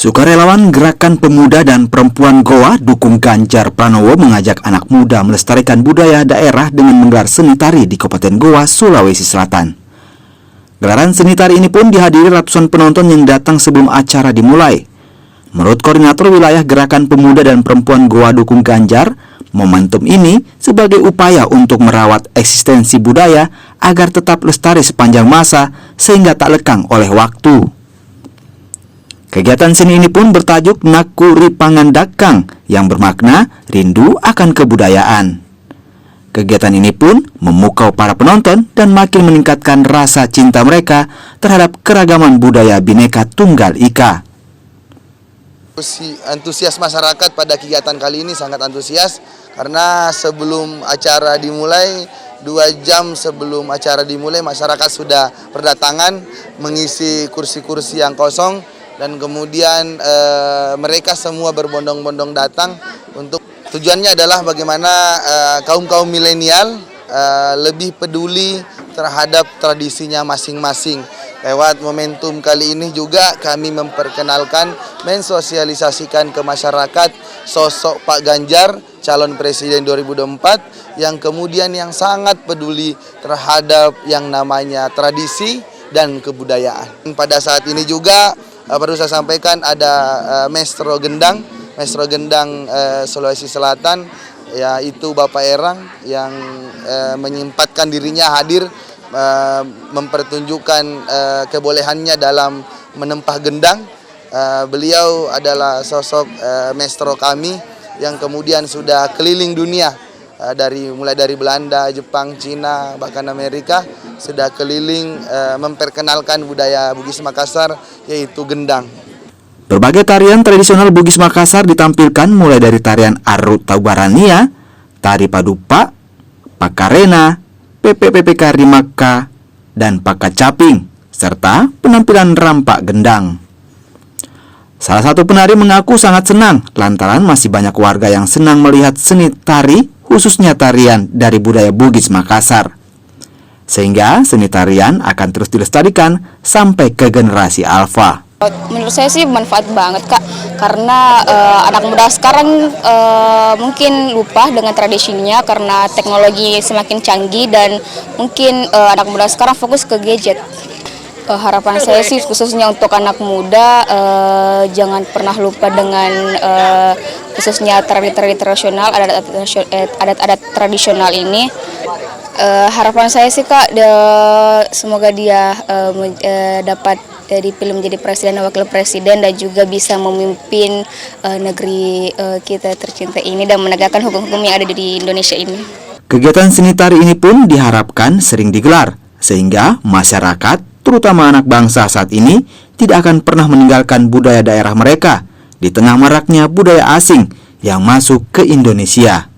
Sukarelawan Gerakan Pemuda dan Perempuan Goa dukung Ganjar Pranowo mengajak anak muda melestarikan budaya daerah dengan menggelar seni tari di Kabupaten Goa, Sulawesi Selatan. Gelaran seni tari ini pun dihadiri ratusan penonton yang datang sebelum acara dimulai. Menurut Koordinator Wilayah Gerakan Pemuda dan Perempuan Goa dukung Ganjar, momentum ini sebagai upaya untuk merawat eksistensi budaya agar tetap lestari sepanjang masa sehingga tak lekang oleh waktu. Kegiatan seni ini pun bertajuk Nakuri Pangandakang yang bermakna rindu akan kebudayaan. Kegiatan ini pun memukau para penonton dan makin meningkatkan rasa cinta mereka terhadap keragaman budaya Bhinneka Tunggal Ika. Antusias masyarakat pada kegiatan kali ini sangat antusias karena sebelum acara dimulai, 2 jam sebelum acara dimulai masyarakat sudah berdatangan mengisi kursi-kursi yang kosong. Dan kemudian mereka semua berbondong-bondong datang untuk tujuannya adalah bagaimana kaum-kaum milenial lebih peduli terhadap tradisinya masing-masing. Lewat momentum kali ini juga kami memperkenalkan, mensosialisasikan ke masyarakat sosok Pak Ganjar, calon presiden 2024, yang kemudian yang sangat peduli terhadap yang namanya tradisi dan kebudayaan. Pada saat ini juga perlu saya sampaikan ada Maestro Gendang Sulawesi Selatan, yaitu Bapak Erang yang menyempatkan dirinya hadir mempertunjukkan kebolehannya dalam menempah gendang. Beliau adalah sosok maestro kami yang kemudian sudah keliling dunia, mulai dari Belanda, Jepang, Cina, bahkan Amerika, sudah keliling memperkenalkan budaya Bugis Makassar, yaitu gendang. Berbagai tarian tradisional Bugis Makassar ditampilkan mulai dari tarian Arut Taubarania, Tari Padupa, Pakarena, PPPPK Rimaka, dan Pakacaping, serta penampilan rampak gendang. Salah satu penari mengaku sangat senang lantaran masih banyak warga yang senang melihat seni tari, khususnya tarian dari budaya Bugis Makassar. Sehingga seni tarian akan terus dilestarikan sampai ke generasi alfa. Menurut saya sih bermanfaat banget, Kak, karena anak muda sekarang mungkin lupa dengan tradisinya karena teknologi semakin canggih dan mungkin anak muda sekarang fokus ke gadget. Harapan saya sih khususnya untuk anak muda jangan pernah lupa dengan khususnya tari-tari tradisional, adat-adat tradisional ini. Harapan saya sih, Kak, semoga dia dapat dipilih menjadi presiden dan wakil presiden dan juga bisa memimpin negeri kita tercinta ini dan menegakkan hukum-hukum yang ada di Indonesia ini. Kegiatan seni tari ini pun diharapkan sering digelar sehingga masyarakat, terutama anak bangsa saat ini, tidak akan pernah meninggalkan budaya daerah mereka di tengah maraknya budaya asing yang masuk ke Indonesia.